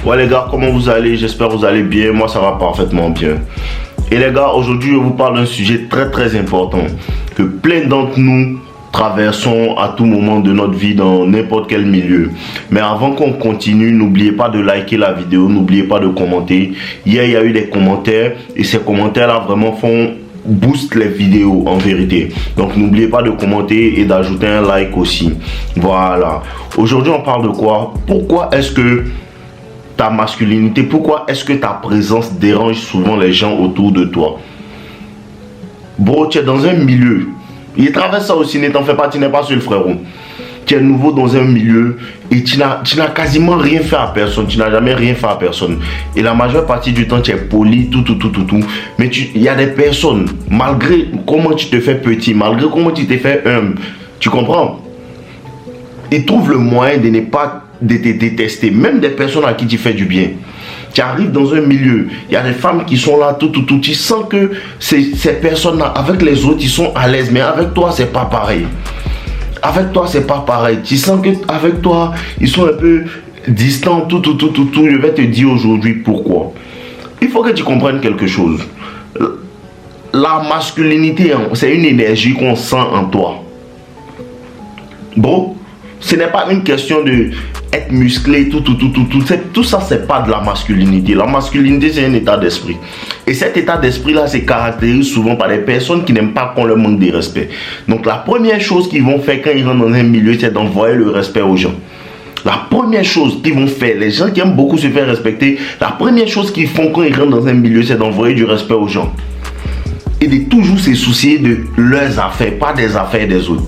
Ouais les gars, comment vous allez? J'espère que vous allez bien. Moi ça va parfaitement bien. Et les gars, aujourd'hui je vous parle d'un sujet très important que plein d'entre nous traversons à tout moment de notre vie dans n'importe quel milieu. Mais avant qu'on continue, n'oubliez pas de liker la vidéo, n'oubliez pas de commenter. Hier il y a eu des commentaires et ces commentaires là vraiment boost les vidéos en vérité. Donc n'oubliez pas de commenter et d'ajouter un like aussi. Voilà. Aujourd'hui on parle de quoi? Pourquoi est-ce que ta masculinité, pourquoi est-ce que ta présence dérange souvent les gens autour de toi? Bro, tu es dans un milieu. Il traverse ça aussi, ne t'en fais pas, tu n'es pas seul frérot. Tu es nouveau dans un milieu et tu n'as quasiment rien fait à personne. Tu n'as jamais rien fait à personne. Et la majeure partie du temps, tu es poli, tout. Mais il y a des personnes, malgré comment tu te fais petit, malgré comment tu te fais humble, tu comprends? Ils trouvent le moyen de ne pas te détester. Même des personnes à qui tu fais du bien. Tu arrives dans un milieu, il y a des femmes qui sont là, tout. Tu sens que ces personnes-là, avec les autres, ils sont à l'aise. Mais avec toi, c'est pas pareil. Avec toi, c'est pas pareil. Tu sens qu'avec toi, ils sont un peu distants, tout. Je vais te dire aujourd'hui pourquoi. Il faut que tu comprennes quelque chose. La masculinité, c'est une énergie qu'on sent en toi. Bon, ce n'est pas une question de être musclé, tout ça, c'est pas de la masculinité. La masculinité, c'est un état d'esprit. Et cet état d'esprit-là se caractérise souvent par des personnes qui n'aiment pas qu'on leur manque de respect. Donc, la première chose qu'ils vont faire quand ils rentrent dans un milieu, c'est d'envoyer le respect aux gens. La première chose qu'ils vont faire, les gens qui aiment beaucoup se faire respecter, la première chose qu'ils font quand ils rentrent dans un milieu, c'est d'envoyer du respect aux gens. Et de toujours se soucier de leurs affaires, pas des affaires des autres.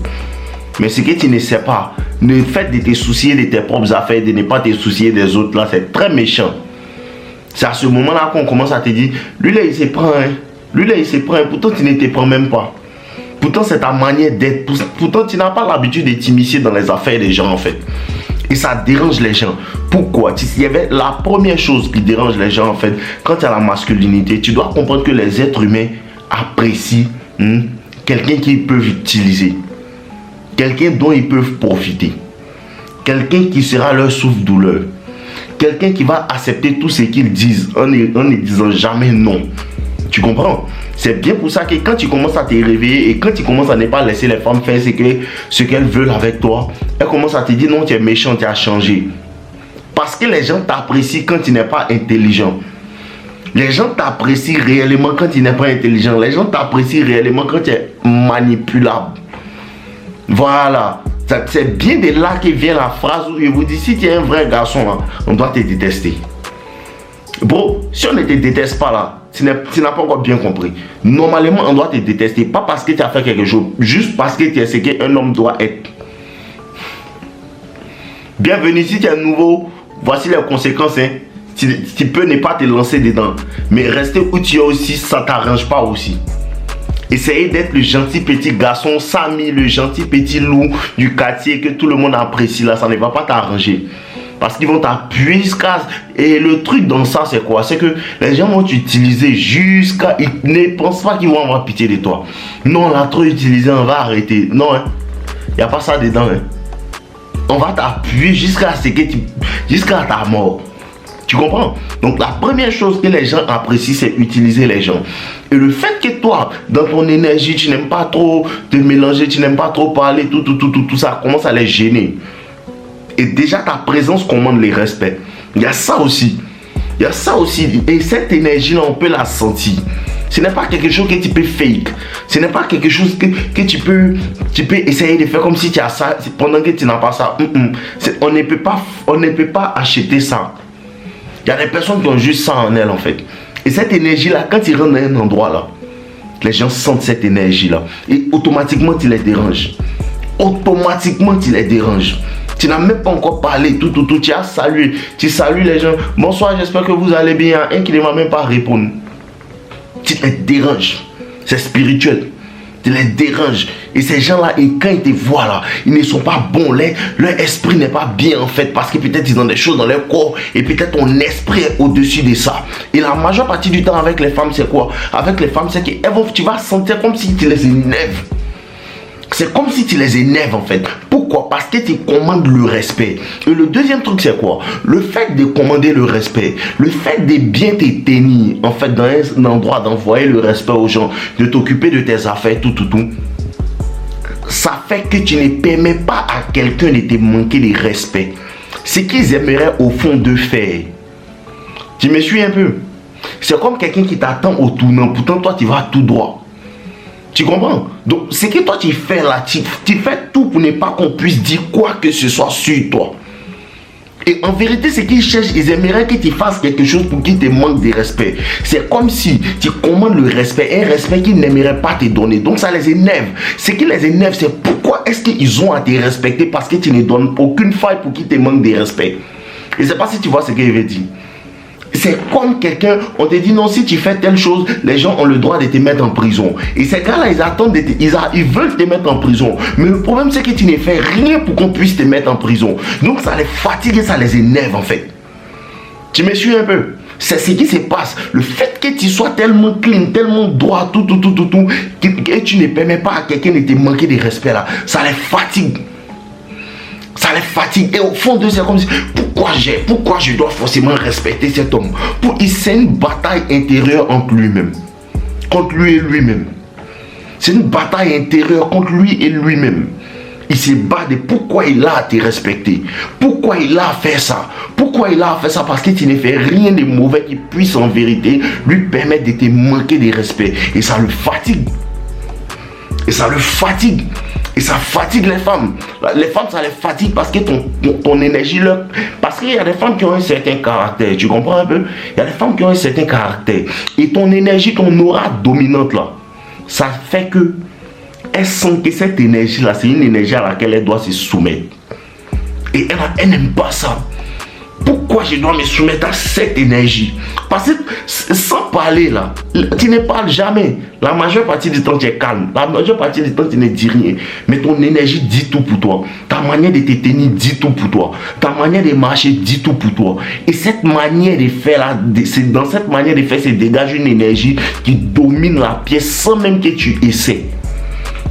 Mais ce que tu ne sais pas, le fait de te soucier de tes propres affaires, de ne pas te soucier des autres, là, c'est très méchant. C'est à ce moment-là qu'on commence à te dire, lui là, il se prend, hein. Lui là, il se prend, pourtant tu ne te prends même pas. Pourtant, c'est ta manière d'être. Pourtant, tu n'as pas l'habitude de t'immiscer dans les affaires des gens, en fait. Et ça dérange les gens. Pourquoi? Il y avait la première chose qui dérange les gens, en fait, quand tu as la masculinité, tu dois comprendre que les êtres humains apprécient quelqu'un qu'ils peuvent utiliser. Quelqu'un dont ils peuvent profiter. Quelqu'un qui sera leur souffle-douleur. Quelqu'un qui va accepter tout ce qu'ils disent en ne disant jamais non. Tu comprends? C'est bien pour ça que quand tu commences à te réveiller et quand tu commences à ne pas laisser les femmes faire ce qu'elles veulent avec toi, elles commencent à te dire non, tu es méchant, tu as changé. Parce que les gens t'apprécient quand tu n'es pas intelligent. Les gens t'apprécient réellement quand tu n'es pas intelligent. Les gens t'apprécient réellement quand tu es manipulable. Voilà, c'est bien de là que vient la phrase où je vous dis, si tu es un vrai garçon, là, on doit te détester. Bro, si on ne te déteste pas là, tu n'as pas encore bien compris. Normalement, on doit te détester, pas parce que tu as fait quelque chose, juste parce que tu es ce qu'un homme doit être. Bienvenue, si tu es nouveau, voici les conséquences. Hein. Tu peux ne pas te lancer dedans, mais rester où tu es aussi, ça ne t'arrange pas aussi. Essayez d'être le gentil petit garçon, Samy, le gentil petit loup du quartier que tout le monde apprécie là, ça ne va pas t'arranger. Parce qu'ils vont t'appuyer jusqu'à... Et le truc dans ça, c'est quoi? C'est que les gens vont t'utiliser jusqu'à... Ils ne pensent pas qu'ils vont avoir pitié de toi. Non, on l'a trop utilisé, on va arrêter. Non, il n'y a pas ça dedans. Hein. On va t'appuyer jusqu'à ce que tu... Jusqu'à ta mort. Tu comprends? Donc la première chose que les gens apprécient, c'est utiliser les gens. Et le fait que toi, dans ton énergie, tu n'aimes pas trop te mélanger, tu n'aimes pas trop parler, tout ça commence à les gêner. Et déjà ta présence commande les respects. Il y a ça aussi. Il y a ça aussi. Et cette énergie-là, on peut la sentir. Ce n'est pas quelque chose que tu peux fake. Ce n'est pas quelque chose que tu peux essayer de faire comme si tu as ça pendant que tu n'as pas ça. On ne peut pas acheter ça. Il y a des personnes qui ont juste ça en elles en fait. Et cette énergie-là, quand ils rentrent dans un endroit là, les gens sentent cette énergie-là. Et automatiquement, tu les déranges. Automatiquement, tu les déranges. Tu n'as même pas encore parlé, tout. Tu as salué. Tu salues les gens. Bonsoir, j'espère que vous allez bien. Un qui ne va même pas répondre. Tu les déranges. C'est spirituel. Tu les déranges. Et ces gens-là, quand ils te voient là, ils ne sont pas bons. Leur esprit n'est pas bien en fait. Parce que peut-être ils ont des choses dans leur corps. Et peut-être ton esprit est au-dessus de ça. Et la majeure partie du temps avec les femmes, c'est quoi? Avec les femmes, c'est que tu vas sentir comme si tu les énerves. C'est comme si tu les énerves en fait. Pourquoi? Parce que tu commandes le respect. Et le deuxième truc, c'est quoi? Le fait de commander le respect, le fait de bien te tenir, en fait, dans un endroit, d'envoyer le respect aux gens, de t'occuper de tes affaires, tout, ça fait que tu ne permets pas à quelqu'un de te manquer de respect. Ce qu'ils aimeraient au fond de faire. Tu me suis un peu? C'est comme quelqu'un qui t'attend au tournant, pourtant toi tu vas tout droit. Tu comprends? Donc, ce que toi tu fais là, tu fais tout pour ne pas qu'on puisse dire quoi que ce soit sur toi. Et en vérité, ce qu'ils cherchent, ils aimeraient que tu fasses quelque chose pour qu'ils te manquent de respect. C'est comme si tu commandes le respect, un respect qu'ils n'aimeraient pas te donner. Donc, ça les énerve. Ce qui les énerve, c'est pourquoi est-ce qu'ils ont à te respecter parce que tu ne donnes aucune faille pour qu'ils te manquent de respect. Je ne sais pas si tu vois ce que je veux dire. C'est comme quelqu'un, on te dit non, si tu fais telle chose, les gens ont le droit de te mettre en prison. Et ces gars-là, ils attendent, ils veulent te mettre en prison. Mais le problème, c'est que tu ne fais rien pour qu'on puisse te mettre en prison. Donc ça les fatigue et ça les énerve en fait. Tu me suis un peu? C'est ce qui se passe. Le fait que tu sois tellement clean, tellement droit, et tu ne permets pas à quelqu'un de te manquer de respect là, ça les fatigue. Ça les fatigue. Et au fond de c'est comme si, pourquoi je dois forcément respecter cet homme? C'est une bataille intérieure entre lui-même. Contre lui et lui-même. C'est une bataille intérieure contre lui et lui-même. Il se bat de pourquoi il a à te respecter. Pourquoi il a à faire ça. Pourquoi il a à faire ça? Parce que tu ne fais rien de mauvais qui puisse en vérité lui permettre de te manquer de respect. Et ça le fatigue. Et ça le fatigue. Et ça fatigue les femmes. Les femmes, ça les fatigue parce que ton énergie, parce qu'il y a des femmes qui ont un certain caractère. Tu comprends un peu? Il y a des femmes qui ont un certain caractère. Et ton énergie, ton aura dominante là, ça fait que elles sentent que cette énergie là, c'est une énergie à laquelle elle doit se soumettre. Et elle n'aime pas ça. Pourquoi je dois me soumettre à cette énergie? Parce que sans parler là, tu ne parles jamais. La majeure partie du temps tu es calme. La majeure partie du temps tu ne dis rien. Mais ton énergie dit tout pour toi. Ta manière de te tenir dit tout pour toi. Ta manière de marcher dit tout pour toi. Et cette manière de faire là, c'est dans cette manière de faire se dégage une énergie qui domine la pièce sans même que tu essaies.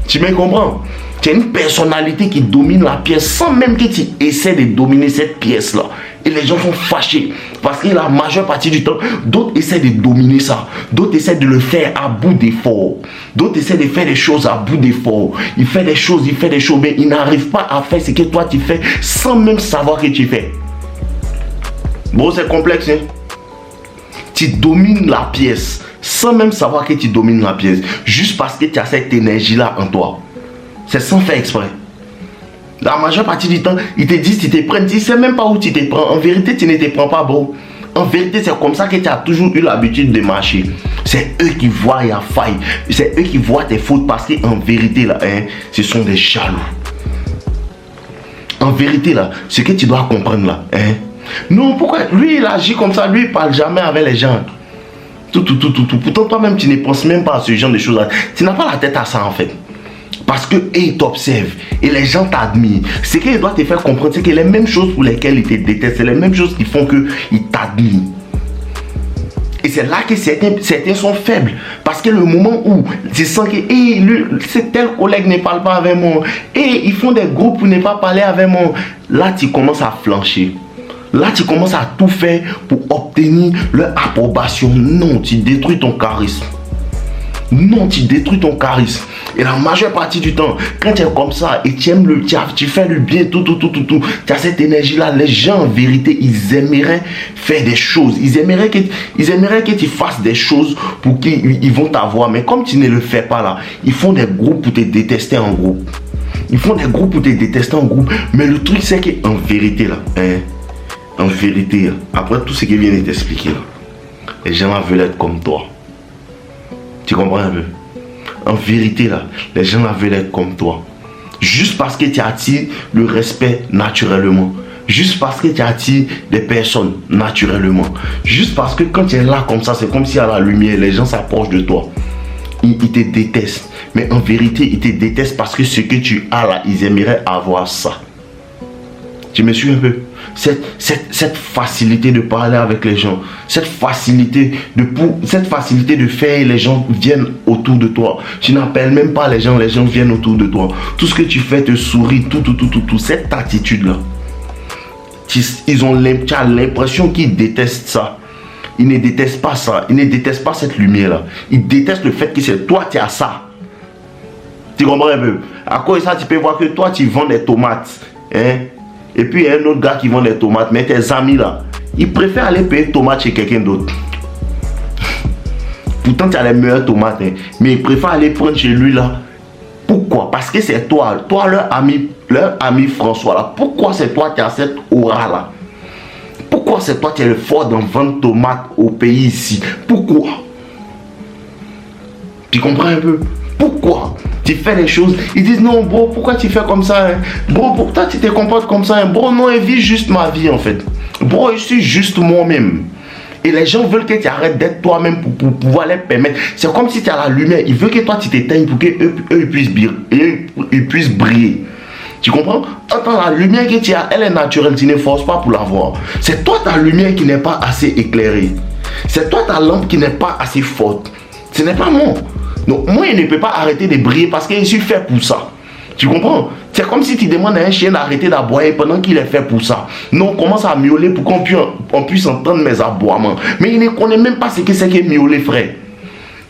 Tu me comprends? Tu as une personnalité qui domine la pièce sans même que tu essaies de dominer cette pièce là. Et les gens sont fâchés parce que la majeure partie du temps, d'autres essaient de dominer ça. D'autres essaient de le faire à bout d'effort. D'autres essaient de faire des choses à bout d'effort. Il fait des choses, mais il n'arrive pas à faire ce que toi tu fais sans même savoir que tu fais. Bon, c'est complexe, hein? Tu domines la pièce sans même savoir que tu domines la pièce. Juste parce que tu as cette énergie-là en toi. C'est sans faire exprès. La majeure partie du temps, ils te disent, tu te prends, tu ne sais même pas où tu te prends. En vérité, tu ne te prends pas, bro. En vérité, c'est comme ça que tu as toujours eu l'habitude de marcher. C'est eux qui voient la faille. C'est eux qui voient tes fautes parce qu'en vérité, là, hein, ce sont des jaloux. En vérité, là, ce que tu dois comprendre, là, hein. Non, pourquoi lui, il agit comme ça, lui, il ne parle jamais avec les gens. Pourtant, toi-même, tu ne penses même pas à ce genre de choses-là. Tu n'as pas la tête à ça, en fait. Parce qu'ils t'observent et les gens t'admirent. Ce qu'ils doivent te faire comprendre, c'est que les mêmes choses pour lesquelles ils te détestent, c'est les mêmes choses qui font qu'ils t'admirent. Et c'est là que certains sont faibles. Parce que le moment où tu sens que tel collègue ne parle pas avec moi, et ils font des groupes pour ne pas parler avec moi, là tu commences à flancher. Là tu commences à tout faire pour obtenir leur approbation. Non, tu détruis ton charisme. Non, tu détruis ton charisme. Et la majeure partie du temps, quand tu es comme ça et tu aimes tu fais le bien, tu as cette énergie-là, les gens en vérité, ils aimeraient faire des choses. Ils aimeraient que tu fasses des choses pour qu'ils vont t'avoir. Mais comme tu ne le fais pas là, ils font des groupes pour te détester en groupe. Ils font des groupes pour te détester en groupe. Mais le truc, c'est qu'en vérité là, hein, en vérité, après tout ce que je viens de t'expliquer là, les gens là veulent être comme toi. Tu comprends un peu? En vérité, là, les gens là veulent être comme toi. Juste parce que tu attires le respect naturellement. Juste parce que tu attires des personnes naturellement. Juste parce que quand tu es là comme ça, c'est comme si à la lumière, les gens s'approchent de toi. Ils te détestent. Mais en vérité, ils te détestent parce que ce que tu as là, ils aimeraient avoir ça. Tu me suis un peu? Cette facilité de parler avec les gens, cette facilité de faire, les gens viennent autour de toi. Tu n'appelles même pas les gens viennent autour de toi. Tout ce que tu fais te sourit, tout. Cette attitude-là, tu as l'impression qu'ils détestent ça. Ils ne détestent pas ça. Ils ne détestent pas cette lumière-là. Ils détestent le fait que c'est toi qui as ça. Tu comprends un peu? À cause de ça, tu peux voir que toi, tu vends des tomates. Hein? Et puis, il y a un autre gars qui vend des tomates. Mais tes amis là, ils préfèrent aller payer tomates chez quelqu'un d'autre. Pourtant, tu as les meilleures tomates. Hein? Mais ils préfèrent aller prendre chez lui là. Pourquoi? Parce que c'est toi. Toi, leur ami François là. Pourquoi c'est toi qui as cette aura là? Pourquoi c'est toi qui es le fort dans vendre tomates au pays ici? Pourquoi? Tu comprends un peu? Pourquoi tu fais les choses? Ils disent non bro, pourquoi tu fais comme ça? Hein? Bro, pourquoi tu te comportes comme ça? Hein? Bro, non, je vis juste ma vie en fait. Bro, je suis juste moi-même. Et les gens veulent que tu arrêtes d'être toi-même pour pouvoir les permettre. C'est comme si tu as la lumière. Ils veulent que toi tu t'éteignes pour qu'eux puissent briller. Tu comprends? Attends, la lumière que tu as, elle est naturelle. Tu ne forces pas pour la voir. C'est toi ta lumière qui n'est pas assez éclairée. C'est toi ta lampe qui n'est pas assez forte. Ce n'est pas moi. Donc moi, je ne peux pas arrêter de briller parce que je suis fait pour ça. Tu comprends? C'est comme si tu demandes à un chien d'arrêter d'aboyer pendant qu'il est fait pour ça. Non, on commence à miauler pour qu'on puisse entendre mes aboiements. Mais il ne connaît même pas ce que c'est que miauler, frère.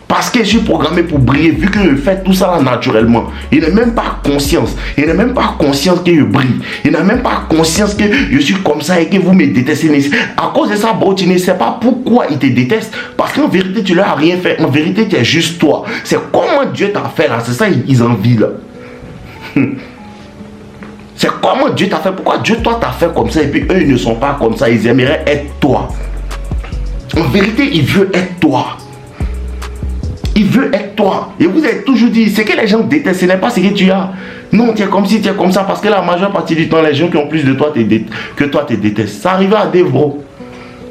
Parce que je suis programmé pour briller, vu que je fais tout ça là naturellement. Il n'a même pas conscience. Il n'a même pas conscience que je brille. Il n'a même pas conscience que je suis comme ça et que vous me détestez. À cause de ça, bro, tu ne sais pas pourquoi ils te détestent. Parce qu'en vérité, tu leur as rien fait. En vérité, tu es juste toi. C'est comment Dieu t'a fait là. C'est ça ils envient là. C'est comment Dieu t'a fait. Pourquoi Dieu, toi, t'a fait comme ça et puis eux, ils ne sont pas comme ça. Ils aimeraient être toi. En vérité, il veut être toi. Il veut être toi. Et vous avez toujours dit, ce que les gens détestent, ce n'est pas ce que tu as. Non, tu es comme si tu es comme ça. Parce que la majeure partie du temps, les gens qui ont plus de toi que toi te détestent. Ça arrive à des bro.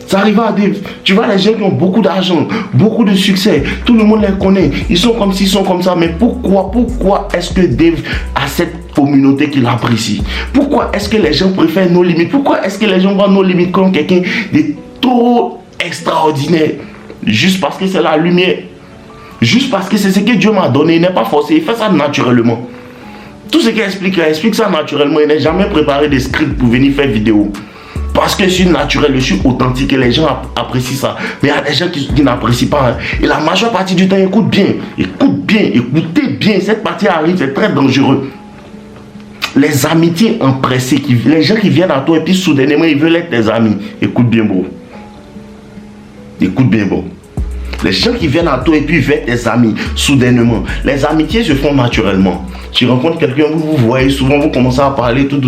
Ça arrive à des... Tu vois, les gens qui ont beaucoup d'argent, beaucoup de succès, tout le monde les connaît. Ils sont comme ci, ils sont comme ça. Mais pourquoi est-ce que Dave a cette communauté qui l'apprécie? Pourquoi est-ce que les gens préfèrent nos limites? Pourquoi est-ce que les gens voient nos limites comme quelqu'un de trop extraordinaire? Juste parce que c'est la lumière. Juste parce que c'est ce que Dieu m'a donné. Il n'est pas forcé. Il fait ça naturellement. Tout ce qu'il explique ça naturellement. Il n'est jamais préparé des scripts pour venir faire vidéo. Parce que je suis naturel, je suis authentique et les gens apprécient ça. Mais il y a des gens qui n'apprécient pas. Hein. Et la majeure partie du temps, écoutez bien. Cette partie arrive, c'est très dangereux. Les amitiés empressées, les gens qui viennent à toi et puis soudainement ils veulent être tes amis. Écoute bien, bro. Écoute bien, bro. Les gens qui viennent à toi et puis veulent tes amis, soudainement. Les amitiés se font naturellement. Tu rencontres quelqu'un, vous voyez souvent, vous commencez à parler, tout,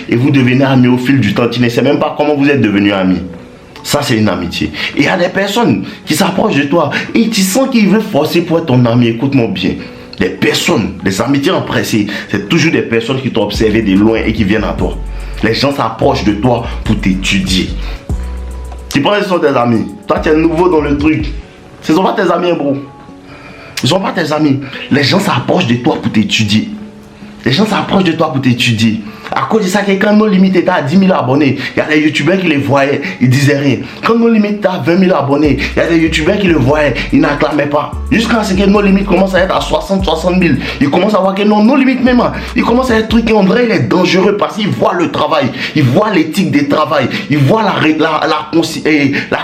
et vous devenez amis au fil du temps. Tu ne sais même pas comment vous êtes devenus amis. Ça, c'est une amitié. Et il y a des personnes qui s'approchent de toi et tu sens qu'ils veulent forcer pour être ton ami. Écoute-moi bien. Des personnes, des amitiés empressées, c'est toujours des personnes qui t'ont observé de loin et qui viennent à toi. Les gens s'approchent de toi pour t'étudier. Tu penses que ce sont tes amis. Toi, tu es nouveau dans le truc. Ce ne sont pas tes amis, bro. Ce ne sont pas tes amis. Les gens s'approchent de toi pour t'étudier. Les gens s'approchent de toi pour t'étudier. À cause de ça, quand nos limites étaient à 10 000 abonnés, il y a des youtubeurs qui les voyaient, ils disaient rien. Quand nos limites étaient à 20 000 abonnés, il y a des youtubeurs qui le voyaient, ils n'acclamaient pas. Jusqu'à ce que nos limites commencent à être à 60 000. Ils commencent à voir que non, nos limites même, ils commencent à être trucs qui on dirait il est dangereux parce qu'ils voient le travail, ils voient l'éthique des travail, ils voient la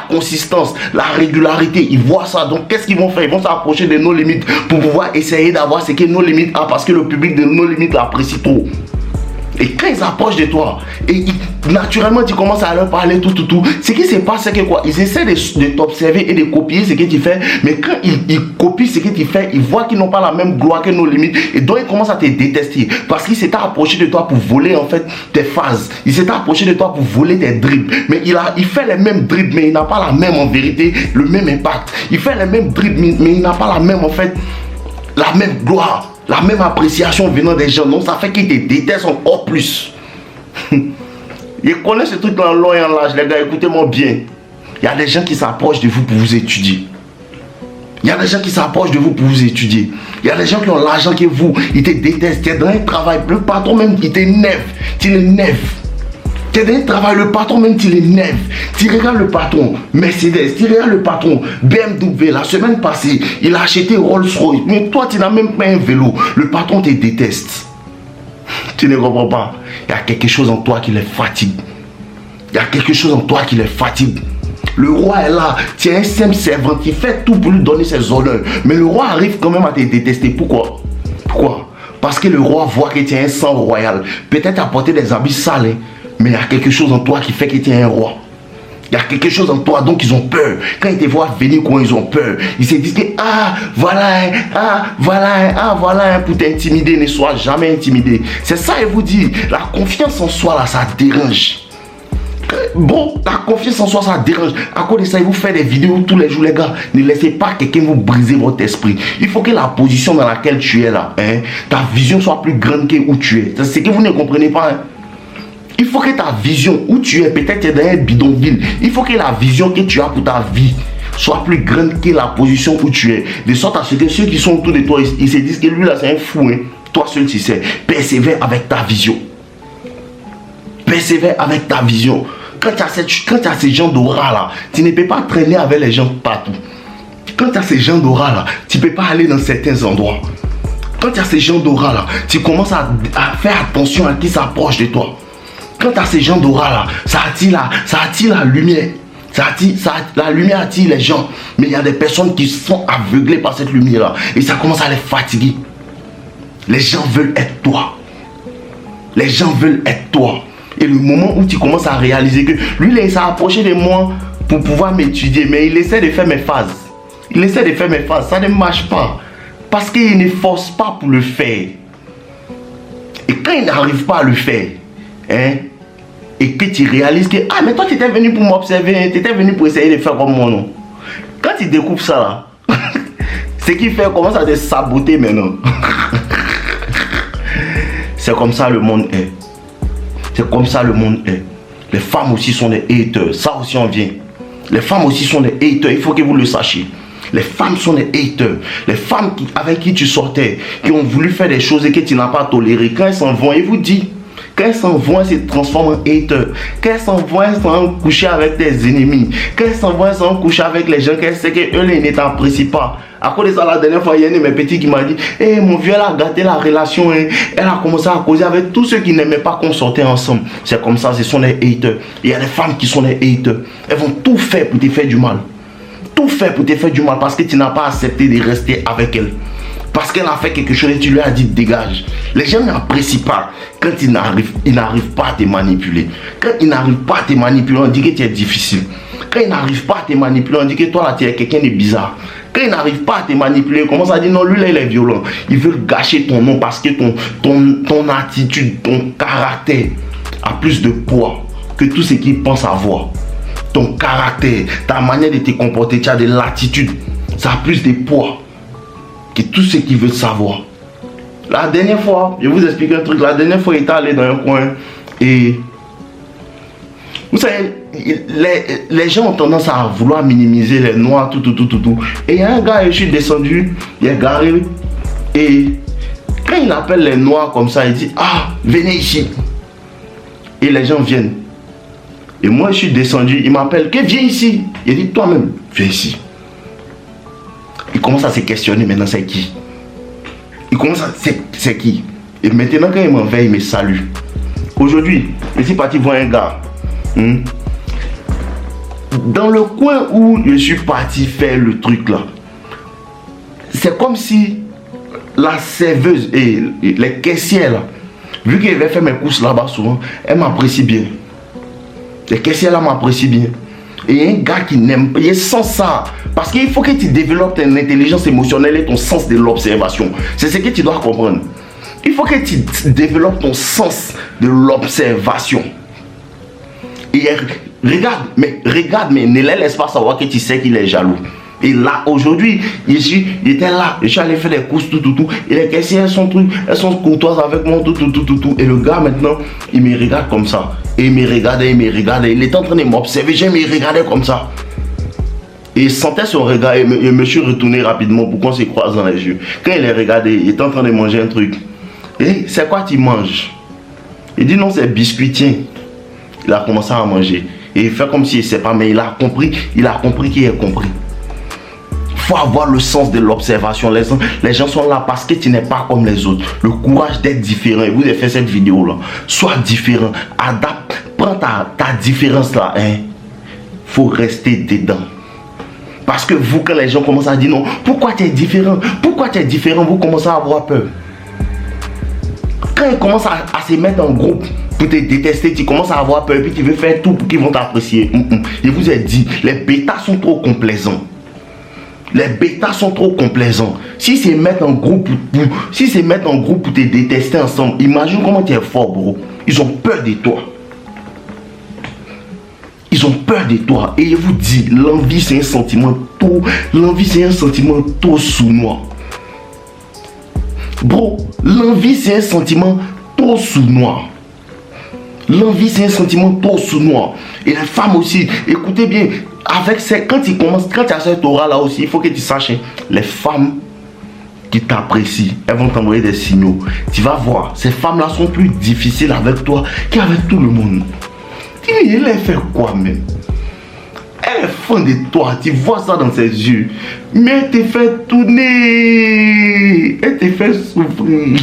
consistance, la régularité, ils voient ça. Donc qu'est-ce qu'ils vont faire? Ils vont s'approcher de nos limites pour pouvoir essayer d'avoir ce que nos limites ont parce que le public de nos limites l'apprécie trop. Et quand ils approchent de toi, et naturellement tu commences à leur parler tout. Ce qui se passe, c'est que quoi? Ils essaient de t'observer et de copier ce que tu fais. Mais quand ils copient ce que tu fais, ils voient qu'ils n'ont pas la même gloire que nos limites. Et donc ils commencent à te détester. Parce qu'ils s'étaient approchés de toi pour voler en fait tes phases. Ils s'étaient approchés de toi pour voler tes dribbles. Mais il fait les mêmes dribbles, mais il n'a pas la même en vérité, le même impact. Il fait les mêmes dribbles, mais il n'a pas la même en fait, la même gloire. La même appréciation venant des gens. Donc ça fait qu'ils te détestent encore plus. Ils connaissent ce truc dans le long et en large. Les gars, écoutez-moi bien. Il y a des gens qui s'approchent de vous pour vous étudier. Il y a des gens qui s'approchent de vous pour vous étudier. Il y a des gens qui ont l'argent que vous. Ils te détestent. Tu es dans un travail. Le patron même, il t'énerve. Tu l'énerves. Tu es dans un travail, le patron même tu l'énerves. Tu regardes le patron, Mercedes, tu regardes le patron, BMW, la semaine passée, il a acheté Rolls-Royce. Mais toi, tu n'as même pas un vélo. Le patron te déteste. Tu ne comprends pas. Il y a quelque chose en toi qui les fatigue. Il y a quelque chose en toi qui les fatigue. Le roi est là, tu es un simple servant qui fait tout pour lui donner ses honneurs. Mais le roi arrive quand même à te détester. Pourquoi? Pourquoi? Parce que le roi voit que tu es un sang royal. Peut-être apporter des habits sales, hein, mais il y a quelque chose en toi qui fait que tu es un roi. Il y a quelque chose en toi, donc ils ont peur. Quand ils te voient venir, quoi, ils ont peur. Ils se disent que, ah, voilà, voilà, pour t'intimider, ne sois jamais intimidé. C'est ça, il vous dit, la confiance en soi, là, ça dérange. Bon, la confiance en soi, ça dérange. À cause de ça, il vous fait des vidéos tous les jours, les gars. Ne laissez pas quelqu'un vous briser votre esprit. Il faut que la position dans laquelle tu es là, hein, ta vision soit plus grande que où tu es. C'est ce que vous ne comprenez pas. Hein. Il faut que ta vision où tu es, peut-être tu es dans un bidonville. Il faut que la vision que tu as pour ta vie soit plus grande que la position où tu es. De sorte à ce que ceux qui sont autour de toi, ils se disent que lui là, c'est un fou. Hein. Toi seul, tu sais. Persévère avec ta vision. Persévère avec ta vision. Quand tu as ces gens d'aura là, tu ne peux pas traîner avec les gens partout. Quand tu as ces gens d'aura là, tu ne peux pas aller dans certains endroits. Quand tu as ces gens d'aura là, tu commences à faire attention à qui s'approche de toi. Quand tu as ces gens d'aura là, ça attire la lumière. La lumière attire les gens. Mais il y a des personnes qui sont aveuglées par cette lumière là. Et ça commence à les fatiguer. Les gens veulent être toi. Les gens veulent être toi. Et le moment où tu commences à réaliser que lui, il s'est approché de moi pour pouvoir m'étudier, mais il essaie de faire mes phases. Il essaie de faire mes phases. Ça ne marche pas. Parce qu'il ne force pas pour le faire. Et quand il n'arrive pas à le faire, hein, et que tu réalises que, ah, mais toi, tu étais venu pour m'observer, tu étais venu pour essayer de faire comme moi, non? Quand tu découvres ça, là, ce qu'il fait, commence à te saboter maintenant. C'est comme ça le monde est. C'est comme ça le monde est. Les femmes aussi sont des haters. Ça aussi on vient. Les femmes aussi sont des haters. Il faut que vous le sachiez. Les femmes sont des haters. Les femmes avec qui tu sortais, qui ont voulu faire des choses et que tu n'as pas toléré. Quand elles s'en vont, ils vous disent. Quand elles s'en vont, elles se transforment en haters. Quand elles s'en vont, elles sont coucher avec tes ennemis. Quand elles s'en vont, elles sont coucher avec les gens qu'elles savent qu'eux ne t'apprécient pas. À cause de ça, la dernière fois, il y a un de mes petits qui m'a dit, hey, mon vieux, elle a gâté la relation. Hein. Elle a commencé à causer avec tous ceux qui n'aimaient pas qu'on sortait ensemble. C'est comme ça, ce sont des haters. Il y a des femmes qui sont des haters. Elles vont tout faire pour te faire du mal. Tout faire pour te faire du mal parce que tu n'as pas accepté de rester avec elle. Parce qu'elle a fait quelque chose et tu lui as dit dégage. Les gens n'apprécient pas quand ils n'arrivent pas à te manipuler. Quand ils n'arrivent pas à te manipuler, on dit que tu es difficile. Quand ils n'arrivent pas à te manipuler, on dit que toi là tu es quelqu'un de bizarre. Quand ils n'arrivent pas à te manipuler, on commence à dire non, lui là il est violent. Ils veulent gâcher ton nom parce que ton attitude, ton caractère a plus de poids que tout ce qu'ils pensent avoir. Ton caractère, ta manière de te comporter, tu as de l'attitude, ça a plus de poids que tout ce qu'ils veulent savoir. La dernière fois, je vous explique un truc, la dernière fois il était allé dans un coin et vous savez, les gens ont tendance à vouloir minimiser les noirs, tout. Et il y a un gars, je suis descendu, il est garé. Et quand il appelle les noirs comme ça, il dit, ah, venez ici. Et les gens viennent. Et moi, je suis descendu, il m'appelle, que viens ici. Il dit, toi-même, viens ici. Il commence à se questionner, maintenant, c'est qui? Il commence à, c'est qui? Et maintenant, quand il m'envoie, il me salue. Aujourd'hui, je suis parti voir un gars. Dans le coin où je suis parti faire le truc là, c'est comme si la serveuse et les caissières là, vu qu'elle avait fait mes courses là-bas souvent, elle m'apprécie bien. Les caissières là m'apprécient bien. Et il y a un gars qui n'aime pas, il est sans ça. Parce qu'il faut que tu développes ton intelligence émotionnelle et ton sens de l'observation. C'est ce que tu dois comprendre. Il faut que tu développes ton sens de l'observation. Et regarde, mais ne les laisse pas savoir que tu sais qu'il est jaloux. Et là, aujourd'hui, il était là, je suis allé faire des courses, tout. Et les caissières elles sont courtoises avec moi, tout. Et le gars, maintenant, il me regarde comme ça. Et il me regardait. Il était en train de m'observer, je me regardais comme ça. Et il sentait son regard et je me suis retourné rapidement pour qu'on se croise dans les yeux. Quand il les regardait, il était en train de manger un truc. Et c'est quoi tu manges? Il dit non, c'est biscuit, tiens. Il a commencé à manger. Et il fait comme s'il ne sait pas, mais il a compris qu'il a compris. Il faut avoir le sens de l'observation. Les gens sont là parce que tu n'es pas comme les autres. Le courage d'être différent. Et vous avez fait cette vidéo là. Sois différent. Adapte. Prends ta différence là. Faut rester dedans. Parce que vous, quand les gens commencent à dire non, pourquoi tu es différent? Pourquoi tu es différent? Vous commencez à avoir peur. Quand ils commencent à se mettre en groupe pour te détester, tu commences à avoir peur et puis tu veux faire tout pour qu'ils vont t'apprécier. Je vous ai dit, les bêtas sont trop complaisants. Les bêtas sont trop complaisants. Si se mettent en groupe pour te détester ensemble, imagine comment tu es fort, bro. Ils ont peur de toi. Ils ont peur de toi. Et je vous dis, l'envie c'est un sentiment trop sournois. Bro, l'envie c'est un sentiment trop sournois. L'envie c'est un sentiment trop sournois. Et les femmes aussi, écoutez bien, quand tu as cette aura là aussi, il faut que tu saches, les femmes qui t'apprécient, elles vont t'envoyer des signaux. Tu vas voir, ces femmes là sont plus difficiles avec toi qu'avec tout le monde. Elle fait quoi même? Elle est fan de toi, tu vois ça dans ses yeux. Mais elle te fait tourner. Elle te fait souffrir.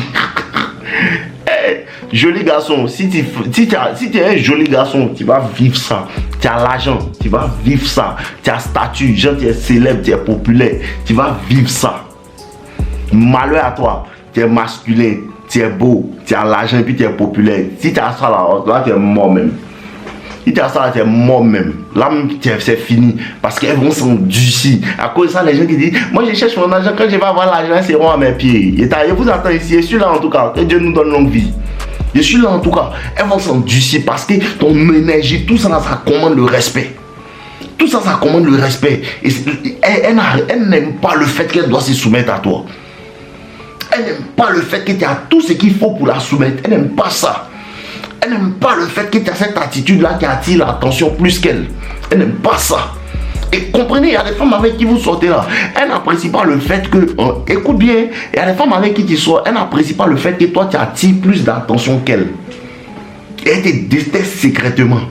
Joli garçon, si tu es un joli garçon, tu vas vivre ça. Tu as l'argent, tu vas vivre ça. Tu as statut, genre tu es célèbre, tu es populaire. Tu vas vivre ça. Malheur à toi, tu es masculin, tu es beau, tu as l'argent et puis tu es populaire. Si tu as ça là tu es mort même. Si tu as ça, tu es mort même. Là, c'est fini. Parce qu'elles vont s'endurcir. À cause de ça, les gens qui disent, moi je cherche mon argent, quand je vais avoir l'argent, elles seront à mes pieds. Et je vous attends ici, je suis là en tout cas. Que Dieu nous donne longue vie. Je suis là en tout cas. Elles vont s'endurcir parce que ton énergie, tout ça, ça commande le respect. Tout ça, ça commande le respect. Et elle n'aime pas le fait qu'elle doit se soumettre à toi. Elle n'aime pas le fait que tu as tout ce qu'il faut pour la soumettre. Elle n'aime pas ça. Elle n'aime pas le fait que tu as cette attitude-là qui attire l'attention plus qu'elle. Elle n'aime pas ça. Et comprenez, il y a des femmes avec qui vous sortez là. Elle n'apprécie pas le fait que... écoute bien, il y a des femmes avec qui tu sors. Elle n'apprécie pas le fait que toi, tu attires plus d'attention qu'elle. Et elle te déteste secrètement.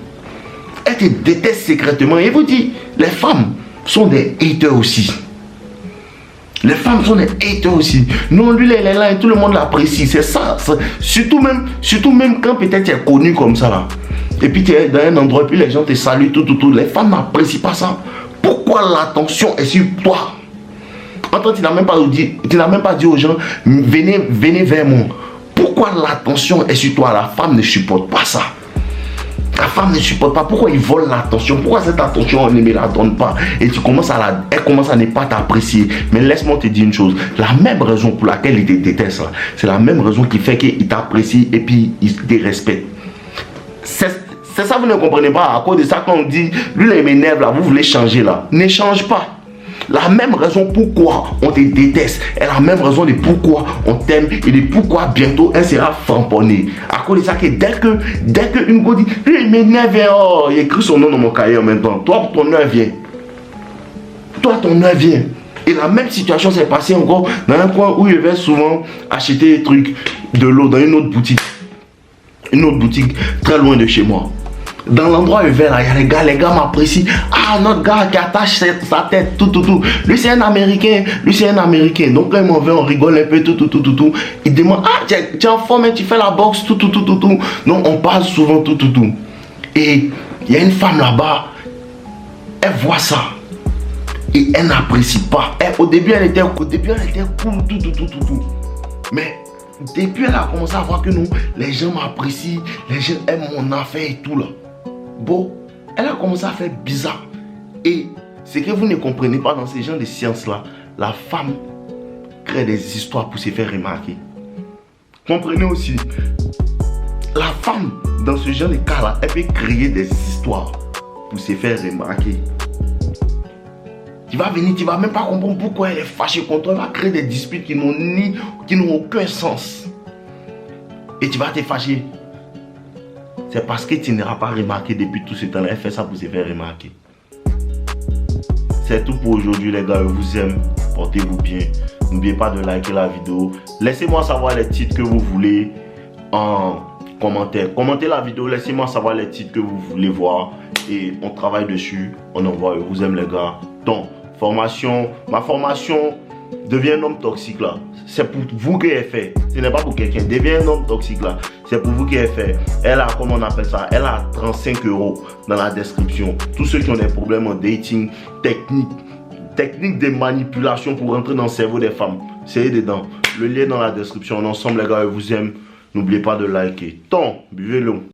Elle te déteste secrètement. Et vous dit, les femmes sont des haters aussi. Les femmes sont des haters aussi. Non, lui, elle est là et tout le monde l'apprécie. C'est ça. Surtout même quand peut-être tu es connu comme ça là. Et puis tu es dans un endroit et puis les gens te saluent, tout. Les femmes n'apprécient pas ça. Pourquoi l'attention est sur toi? Attends, tu n'as même pas dit aux gens, venez vers moi. Pourquoi l'attention est sur toi? La femme ne supporte pas ça. La femme ne supporte pas. Pourquoi ils volent l'attention? Pourquoi cette attention, on ne me la donne pas? Et elle commence à ne pas t'apprécier. Mais laisse-moi te dire une chose. La même raison pour laquelle il te déteste, c'est la même raison qui fait qu'il t'apprécie et puis il te respecte. C'est ça, vous ne comprenez pas. À cause de ça, quand on dit, lui, il m'énerve là, vous voulez changer là. Ne change pas. La même raison pourquoi on te déteste est la même raison de pourquoi on t'aime et de pourquoi bientôt elle sera framponnée. À cause de ça que dès que une go dit, lui il m'énerve, oh, il écrit son nom dans mon cahier en même temps. Toi ton heure vient. Et la même situation s'est passée encore dans un coin où je vais souvent acheter des trucs, de l'eau dans une autre boutique. Une autre boutique très loin de chez moi. Dans l'endroit où je vais là, il y a les gars m'apprécient. Ah, notre gars qui attache sa tête, tout. Lui, c'est un Américain. Donc, quand il m'en veut, on rigole un peu, tout. Il demande, ah, tu es en forme, tu fais la boxe, tout. Donc, on parle souvent, tout. Et il y a une femme là-bas, elle voit ça. Et elle n'apprécie pas. Au début, elle était cool, tout. Mais, depuis, elle a commencé à voir que non, les gens m'apprécient, les gens aiment mon affaire et tout là. Bon, elle a commencé à faire bizarre. Et ce que vous ne comprenez pas dans ces genres de sciences là, la femme crée des histoires pour se faire remarquer. Comprenez aussi, la femme dans ce genre de cas là, elle peut créer des histoires pour se faire remarquer. Tu vas venir, tu vas même pas comprendre pourquoi elle est fâchée contre toi. Elle va créer des disputes qui n'ont aucun sens. Et tu vas te fâcher. C'est parce que tu n'auras pas remarqué depuis tout ce temps-là. Elle fait ça pour se faire remarquer. C'est tout pour aujourd'hui les gars. Je vous aime. Portez-vous bien. N'oubliez pas de liker la vidéo. Laissez-moi savoir les titres que vous voulez en commentaires. Commentez la vidéo, laissez-moi savoir les titres que vous voulez voir. Et on travaille dessus, on envoie. Je vous aime les gars. Donc, ma formation, deviens un homme toxique là. C'est pour vous qu'elle est fait. Ce n'est pas pour quelqu'un. Deviens un homme toxique là. C'est pour vous qu'elle est fait. Elle a, comment on appelle ça, elle a 35 € dans la description. Tous ceux qui ont des problèmes en dating, technique de manipulation pour rentrer dans le cerveau des femmes. C'est dedans. Le lien dans la description. On est ensemble les gars, je vous aime. N'oubliez pas de liker. Buvez l'eau.